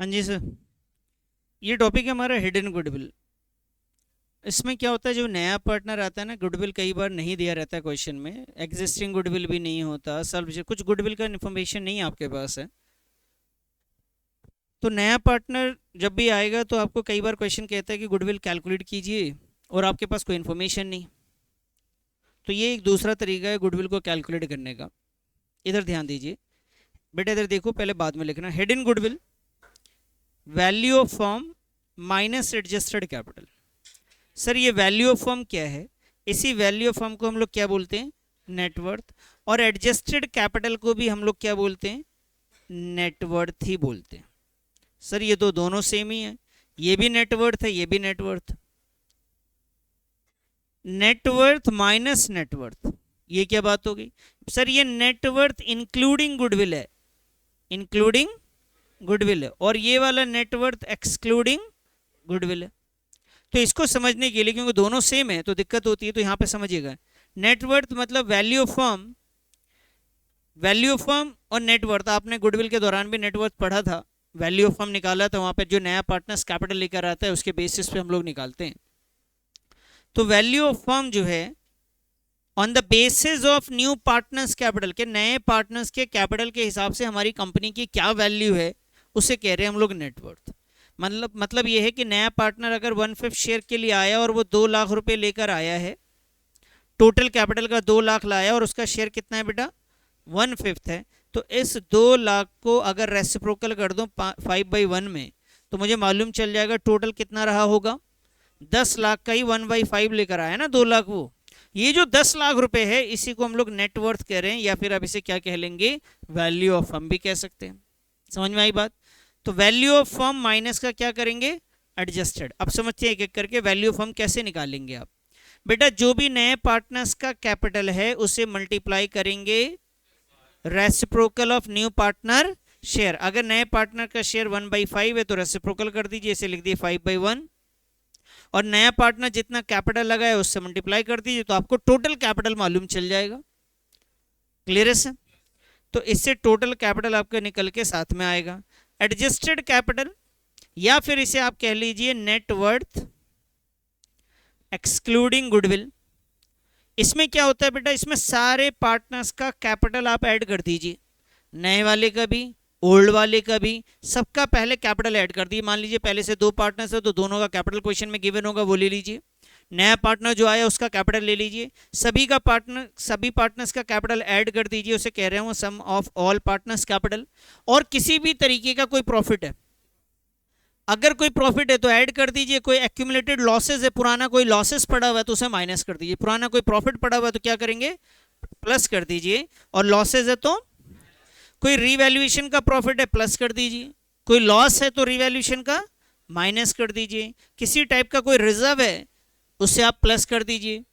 हाँ जी सर। ये टॉपिक है हमारा हिडन गुडविल। इसमें क्या होता है, जो नया पार्टनर आता है ना, गुडविल कई बार नहीं दिया रहता है क्वेश्चन में, एग्जिस्टिंग गुडविल भी नहीं होता, सब कुछ गुडविल का इन्फॉर्मेशन नहीं आपके पास है। तो नया पार्टनर जब भी आएगा तो आपको कई बार क्वेश्चन कहता है कि गुडविल कैलकुलेट कीजिए और आपके पास कोई इन्फॉर्मेशन नहीं। तो ये एक दूसरा तरीका है गुडविल को कैलकुलेट करने का। इधर ध्यान दीजिए बेटा, इधर देखो, पहले बाद में लिखना। Hidden goodwill, value of firm minus adjusted capital. Sir ये वैल्यू ऑफ फर्म क्या है? इसी वैल्यू ऑफ फर्म को हम लोग क्या बोलते हैं? नेटवर्थ। और एडजस्टेड कैपिटल को भी हम लोग क्या बोलते हैं? नेटवर्थ ही बोलते हैं। सर ये तो दोनों सेम ही है, ये भी नेटवर्थ है, ये भी नेटवर्थ। नेटवर्थ माइनस नेटवर्थ, ये क्या बात हो गई? सर ये नेटवर्थ इंक्लूडिंग गुडविल है, इंक्लूडिंग गुडविल है, और ये वाला नेटवर्थ एक्सक्लूडिंग गुडविल है। तो इसको समझने के लिए, क्योंकि दोनों सेम है तो दिक्कत होती है, तो यहाँ पे समझिएगा। नेटवर्थ मतलब value of firm, value of firm और नेटवर्थ। आपने गुडविल के दौरान भी नेटवर्थ पढ़ा था, वैल्यू ऑफ फर्म निकाला था, वहाँ पे जो नया पार्टनर्स कैपिटल लेकर आता है उसके बेसिस पे हम लोग निकालते हैं। तो वैल्यू ऑफ फर्म जो है on the basis of new partners capital, के नए पार्टनर्स के कैपिटल के हिसाब से हमारी कंपनी की क्या वैल्यू है, उसे कह रहे हैं हम लोग नेटवर्थ। मतलब ये है कि नया पार्टनर अगर 1/5 शेयर के लिए आया और वो 2 लाख रुपए लेकर आया है, टोटल कैपिटल का 2 लाख लाया और उसका शेयर कितना है बेटा? 1/5 है। तो इस 2 लाख को अगर रेसिप्रोकल कर दूं 5/1 में, तो मुझे मालूम चल जाएगा टोटल कितना रहा होगा। 10 लाख का ही 1/5 लेकर आया ना 2 लाख। वो ये जो 10 लाख रुपए है, इसी को हम लोग नेटवर्थ कह रहे हैं, या फिर अब इसे क्या कह लेंगे? वैल्यू ऑफ फर्म भी कह सकते हैं। समझ में आई बात? तो वैल्यू ऑफ फर्म माइनस का क्या करेंगे? एडजस्टेड। अब समझते हैं एक एक करके वैल्यू ऑफ फर्म कैसे निकालेंगे आप। बेटा जो भी नए पार्टनर्स का कैपिटल है उसे मल्टीप्लाई करेंगे reciprocal of new partner share. अगर नए पार्टनर का शेयर 1/5 है तो रेसिप्रोकल कर दीजिए, इसे लिख दिए 5/1। और नया पार्टनर जितना कैपिटल लगा है उससे मल्टीप्लाई कर दीजिए, तो आपको टोटल कैपिटल मालूम चल जाएगा। क्लियर है सर? तो इससे टोटल कैपिटल आपका निकल के साथ में आएगा। एडजस्टेड कैपिटल, या फिर इसे आप कह लीजिए नेटवर्थ एक्सक्लूडिंग गुडविल। इसमें क्या होता है बेटा? इसमें सारे पार्टनर्स का कैपिटल आप ऐड कर दीजिए, नए वाले का भी, ओल्ड वाले का भी, सबका पहले कैपिटल ऐड कर दिए। मान लीजिए पहले से 2 पार्टनर्स है तो दोनों का कैपिटल क्वेश्चन में गिवन होगा, वो ले लीजिए। नया पार्टनर जो आया उसका कैपिटल ले लीजिए, सभी पार्टनर्स का कैपिटल ऐड कर दीजिए, उसे कह रहे हो सम ऑफ ऑल पार्टनर्स कैपिटल। और किसी भी तरीके का कोई प्रॉफिट है, अगर कोई प्रॉफिट है तो ऐड कर दीजिए, कोई एक्यूमुलेटेड लॉसेस है, पुराना कोई लॉसेस पड़ा हुआ है तो उसे माइनस कर दीजिए, पुराना कोई प्रॉफिट पड़ा हुआ है तो क्या करेंगे? प्लस कर दीजिए। और लॉसेस है तो कोई रीवैल्यूएशन का प्रॉफिट है, प्लस कर दीजिए। कोई लॉस है तो रीवैल्यूएशन का माइनस कर दीजिए। किसी टाइप का कोई रिजर्व है उससे आप प्लस कर दीजिए।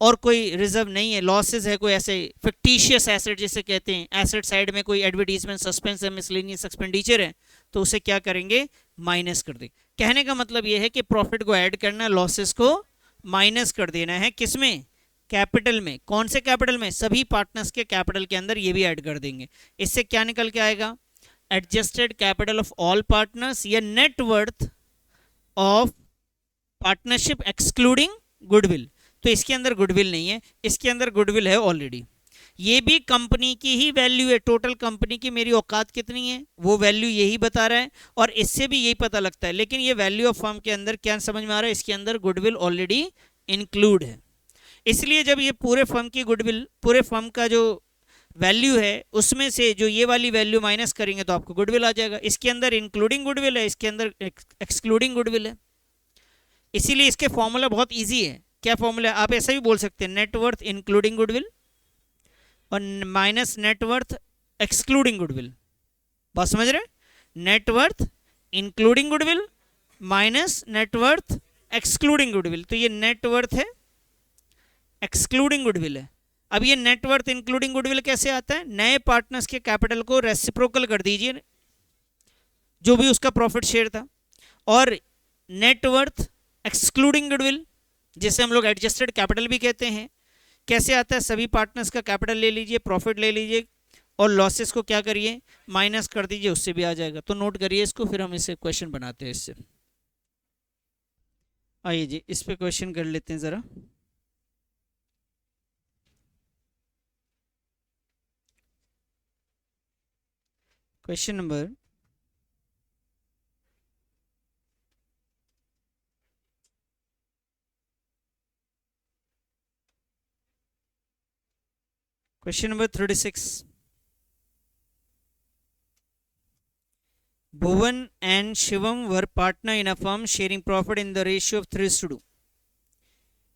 और कोई रिजर्व नहीं है, लॉसेस है, कोई ऐसे फिक्टिशियस एसेट जिसे कहते हैं, एसेट साइड में कोई एडवर्टीजमेंट, सस्पेंस है, मिसलेनियस एक्सपेंडिचर है, तो उसे क्या करेंगे? माइनस कर दें। कहने का मतलब यह है कि प्रॉफिट को ऐड करना, लॉसेस को माइनस कर देना है। किसमें? कैपिटल में। कौन से कैपिटल में? सभी पार्टनर्स के कैपिटल के अंदर ये भी ऐड कर देंगे। इससे क्या निकल के आएगा? Adjusted capital of all partners, या net worth of partnership excluding goodwill. तो इसके अंदर गुडविल नहीं है, इसके अंदर गुडविल है ऑलरेडी। ये भी कंपनी की ही वैल्यू है, टोटल कंपनी की मेरी औकात कितनी है वो वैल्यू यही बता रहा है, और इससे भी यही पता लगता है। लेकिन ये वैल्यू ऑफ फर्म के अंदर क्या समझ में आ रहा है? इसके अंदर गुडविल ऑलरेडी इंक्लूड है। इसलिए जब ये पूरे फर्म की गुडविल, पूरे फर्म का जो वैल्यू है उसमें से जो ये वाली वैल्यू माइनस करेंगे तो आपको गुडविल आ जाएगा। इसके अंदर इंक्लूडिंग गुडविल है, इसके अंदर एक्सक्लूडिंग गुडविल है। इसीलिए इसके फॉर्मूला बहुत ईजी है। क्या फॉर्मूला? आप ऐसा भी बोल सकते हैं, नेटवर्थ इंक्लूडिंग गुडविल और माइनस नेटवर्थ एक्सक्लूडिंग गुडविल। बात समझ रहे? Net worth including goodwill minus net worth excluding goodwill. तो ये नेटवर्थ है, एक्सक्लूडिंग गुडविल है। अब ये नेटवर्थ इंक्लूडिंग गुडविल कैसे आता है? नए पार्टनर्स के कैपिटल को रेसिप्रोकल कर दीजिए, जो भी उसका प्रॉफिट शेयर था। और नेटवर्थ एक्सक्लूडिंग गुडविल, जिसे हम लोग एडजस्टेड कैपिटल भी कहते हैं, कैसे आता है? सभी पार्टनर्स का कैपिटल ले लीजिए, प्रॉफिट ले लीजिए, और लॉसेस को क्या करिए, माइनस कर दीजिए, उससे भी आ जाएगा। तो नोट करिए इसको, फिर हम इसे क्वेश्चन बनाते हैं इससे। आइए जी इस पे क्वेश्चन कर लेते हैं ज़रा। Question number 36। Bhuvan and Shivam were partner in a firm sharing profit in the ratio of 3:2।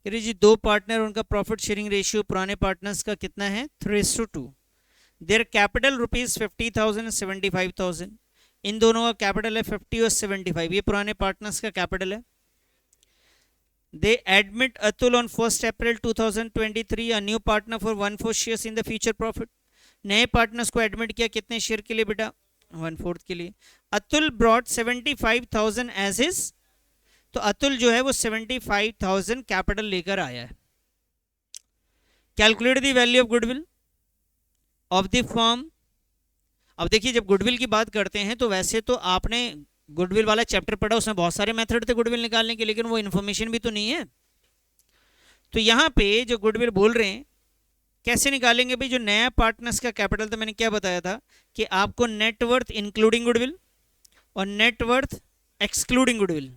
कह जी दो पार्टनर, उनका प्रॉफिट शेयरिंग रेशियो पुराने पार्टनर्स का कितना है, 3:2। Their capital rupees 50,000 75,000। इन दोनों का कैपिटल है 50 और 75, ये पुराने पार्टनर्स का कैपिटल है। दे admit Atul on 1 April 2023 a new partner for 1/4 shares in the future profit. नए पार्टनर्स को एडमिट किया कितने शेयर के लिए बेटा, 1/4 के लिए। अतुल ब्रॉट 75,000 एज हिज, तो अतुल जो है वो 75,000 कैपिटल लेकर आया है। Calculate the value of goodwill of the firm. अब देखिए जब गुडविल की बात करते हैं तो वैसे तो आपने गुडविल वाला चैप्टर पढ़ा, उसमें बहुत सारे मेथड थे गुडविल निकालने के, लेकिन वो इन्फॉर्मेशन भी तो नहीं है। तो यहाँ पे जो गुडविल बोल रहे हैं कैसे निकालेंगे भाई, जो नया पार्टनर्स का कैपिटल था, मैंने क्या बताया था कि आपको नेटवर्थ इंक्लूडिंग गुडविल और नेटवर्थ एक्सक्लूडिंग गुडविल।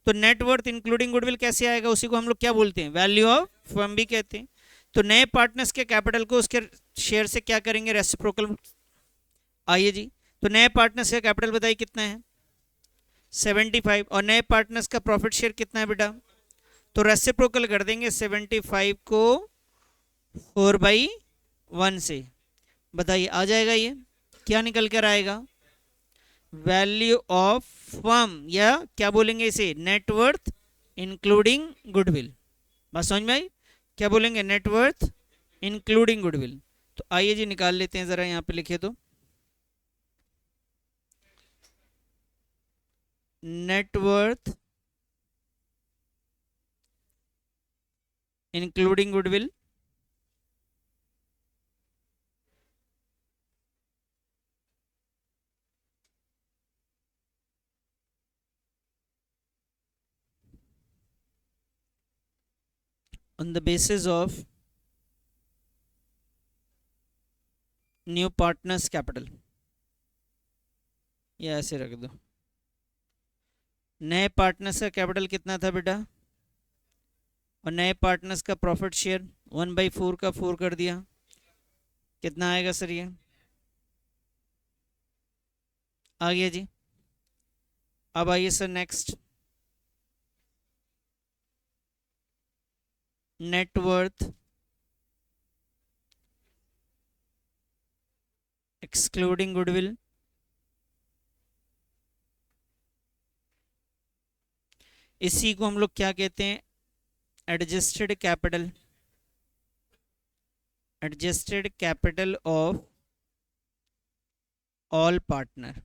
तो नेटवर्थ इंक्लूडिंग गुडविल कैसे आएगा, उसी को हम लोग क्या बोलते हैं, वैल्यू ऑफ फर्म भी कहते हैं। तो नए पार्टनर्स के कैपिटल को उसके शेयर से क्या करेंगे, रेसिप्रोकल। आइए जी, तो नए पार्टनर्स का कैपिटल बताइए कितना है, 75, और नए पार्टनर्स का प्रॉफिट शेयर कितना है बेटा, तो रेसिप्रोकल कर देंगे 75 को 4/1 से। बताइए आ जाएगा, ये क्या निकल कर आएगा, वैल्यू ऑफ फर्म, या क्या बोलेंगे इसे, नेटवर्थ इंक्लूडिंग गुडविल। बात समझ में आई, क्या बोलेंगे, नेटवर्थ इंक्लूडिंग गुडविल। तो आइए जी निकाल लेते हैं, जरा यहाँ पे लिखे तो net worth including goodwill on the basis of new partners capital, ये ऐसे रख दो। नए पार्टनर्स का कैपिटल कितना था बेटा, और नए पार्टनर्स का प्रॉफिट शेयर 1/4 का 4 कर दिया, कितना आएगा सर, ये आ गया जी। अब आइए sir next, net worth excluding goodwill, इसी को हम लोग क्या कहते हैं, adjusted capital, adjusted capital of all partner.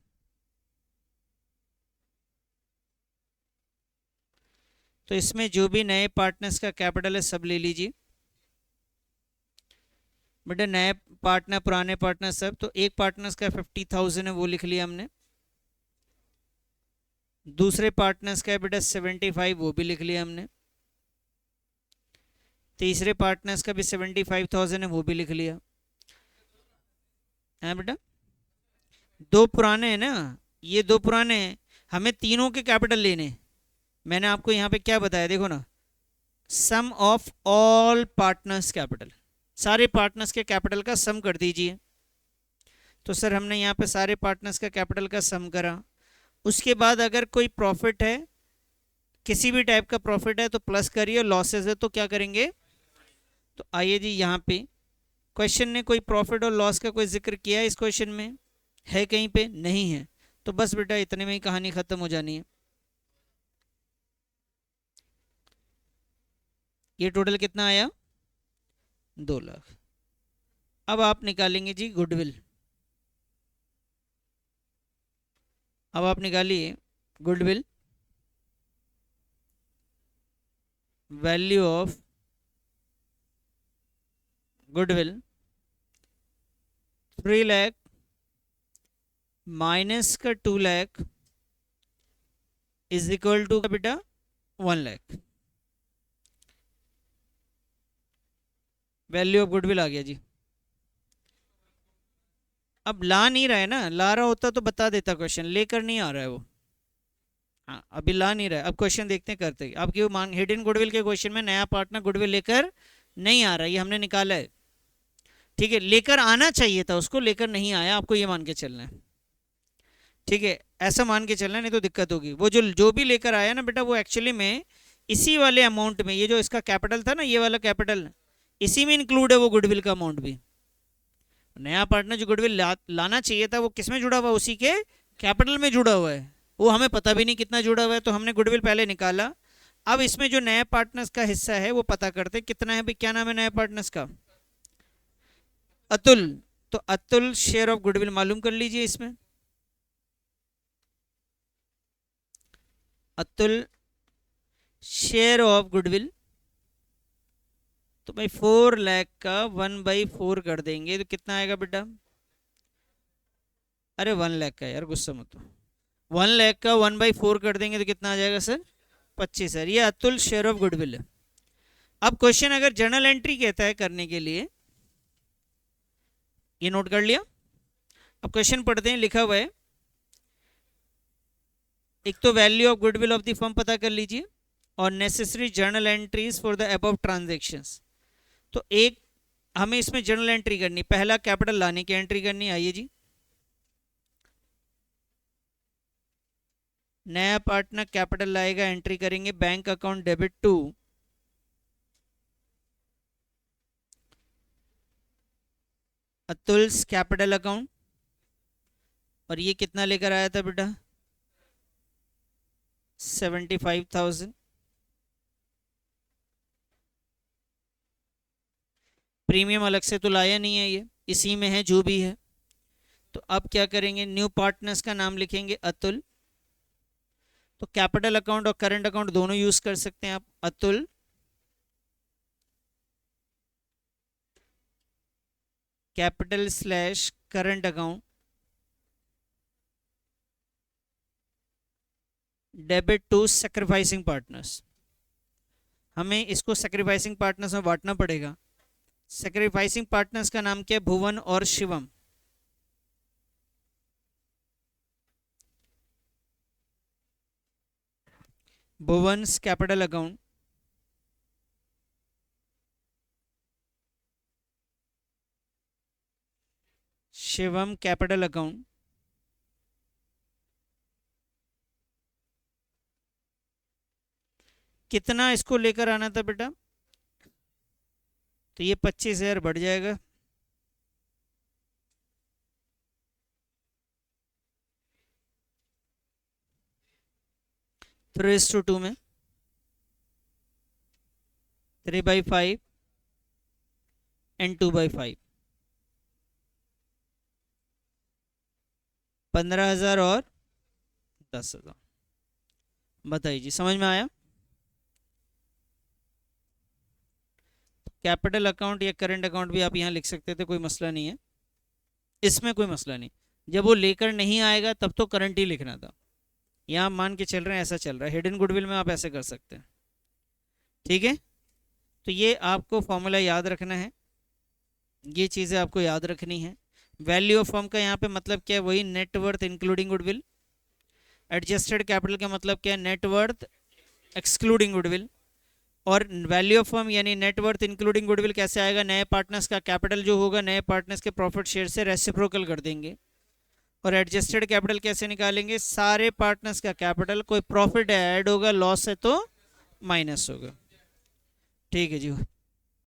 तो इसमें जो भी नए पार्टनर्स का कैपिटल है सब ले लीजिए बेटा, नए पार्टनर पुराने पार्टनर सब। तो एक पार्टनर्स का 50,000 है वो लिख लिया हमने, दूसरे पार्टनर्स का बेटा 75 वो भी लिख लिया हमने, तीसरे पार्टनर्स का भी 75,000 है वो भी लिख लिया है बेटा। दो पुराने हैं ना, ये दो पुराने हैं, हमें तीनों के कैपिटल लेने। मैंने आपको यहाँ पे क्या बताया देखो ना, सम ऑफ ऑल पार्टनर्स कैपिटल, सारे पार्टनर्स के कैपिटल का सम कर दीजिए। तो सर हमने यहाँ पे सारे पार्टनर्स का कैपिटल का सम करा, उसके बाद अगर कोई प्रॉफिट है, किसी भी टाइप का प्रॉफिट है तो प्लस करिए, लॉसेस है तो क्या करेंगे। तो आइए जी यहाँ पे क्वेश्चन ने कोई प्रॉफिट और लॉस का कोई जिक्र किया है इस क्वेश्चन में, है कहीं पे, नहीं है। तो बस बेटा इतने में ही कहानी खत्म हो जानी है। ये टोटल कितना आया, 2 लाख। अब आप निकालेंगे जी गुडविल, अब आप निकालिए goodwill, value of goodwill 3 lakh minus का 2 लाख इज इक्वल टू बेटा 1 लाख। वैल्यू ऑफ गुडविल आ गया जी। अब ला नहीं रहा है ना, ला रहा होता तो बता देता, क्वेश्चन लेकर नहीं आ रहा है वो। हाँ अभी ला नहीं रहा है। अब क्वेश्चन देखते हैं करते हैं। आपकी मान हिडन गुडविल के क्वेश्चन में नया पार्टनर गुडविल लेकर नहीं आ रहा, ये हमने निकाला है। ठीक है, लेकर आना चाहिए था उसको, लेकर नहीं आया, आपको ये मान के चलना है। ठीक है, ऐसा मान के चलना, नहीं तो दिक्कत होगी। वो जो भी लेकर आया ना बेटा, वो एक्चुअली में इसी वाले अमाउंट में, ये जो इसका कैपिटल था ना, ये वाला कैपिटल, इसी में इंक्लूड है वो गुडविल का अमाउंट भी। नया पार्टनर जो गुडविल लाना चाहिए था वो किस में जुड़ा हुआ, उसी के कैपिटल में जुड़ा हुआ है। वो हमें पता भी नहीं कितना जुड़ा हुआ है, तो हमने गुडविल पहले निकाला। अब इसमें जो नए पार्टनर्स का हिस्सा है वो पता करते हैं कितना है। क्या नाम है नए पार्टनर्स का? अतुल। तो अतुल शेयर ऑफ गुडविल मालूम कर लीजिए इसमें। अतुल शेयर ऑफ गुडविल, तो भाई 4 लाख का 1/4 कर देंगे तो कितना आएगा बेटा? अरे 1 लाख का, यार गुस्सा मत हो। 1 लाख का 1/4 कर देंगे तो कितना आ जाएगा सर? 25,000। ये अतुल शेयर ऑफ गुडविल है। अब क्वेश्चन अगर जर्नल एंट्री कहता है करने के लिए, ये नोट कर लिया। अब क्वेश्चन पढ़ते हैं, लिखा हुआ है, एक तो value of goodwill of the firm पता कर लीजिए और necessary journal entries for the above transactions. तो एक हमें इसमें जर्नल एंट्री करनी, पहला कैपिटल लाने की एंट्री करनी। आइए जी, नया पार्टनर कैपिटल लाएगा, एंट्री करेंगे bank account debit to Atul's capital account. और ये कितना लेकर आया था बेटा? 75,000। प्रीमियम अलग से तो लाया नहीं है, ये इसी में है जो भी है। तो अब क्या करेंगे, न्यू पार्टनर्स का नाम लिखेंगे अतुल। तो कैपिटल अकाउंट और करंट अकाउंट दोनों यूज कर सकते हैं आप। Atul capital slash current account debit to sacrificing partners. हमें इसको सैक्रिफाइसिंग पार्टनर्स में बांटना पड़ेगा। सैक्रिफाइसिंग पार्टनर्स का नाम क्या है? भुवन और Shivam. Bhuvan's capital account, Shivam capital account. कितना इसको लेकर आना था बेटा? तो ये 25,000 बढ़ जाएगा। तो 3:2 में 3/5 एंड 2/5, 15,000 और 10,000। बताइए जी, समझ में आया? कैपिटल अकाउंट या करंट अकाउंट भी आप यहाँ लिख सकते थे, कोई मसला नहीं है, इसमें कोई मसला नहीं। जब वो लेकर नहीं आएगा तब तो करंट ही लिखना था। यहाँ मान के चल रहे हैं ऐसा चल रहा है, हिडन गुडविल में आप ऐसे कर सकते हैं। ठीक है, तो ये आपको फॉर्मूला याद रखना है, ये चीज़ें आपको याद रखनी है। वैल्यू ऑफ फर्म का यहाँ पे मतलब क्या है? वही net worth including goodwill. Adjusted capital का मतलब क्या है? Net worth excluding goodwill. और वैल्यू ऑफ फर्म यानी नेट वर्थ इंक्लूडिंग गुडविल कैसे आएगा? नए पार्टनर्स का कैपिटल जो होगा नए पार्टनर्स के प्रॉफिट शेयर से रेसिप्रोकल कर देंगे। और एडजस्टेड कैपिटल कैसे निकालेंगे? सारे पार्टनर्स का कैपिटल, कोई प्रॉफिट ऐड होगा, लॉस है तो माइनस होगा। ठीक है जी।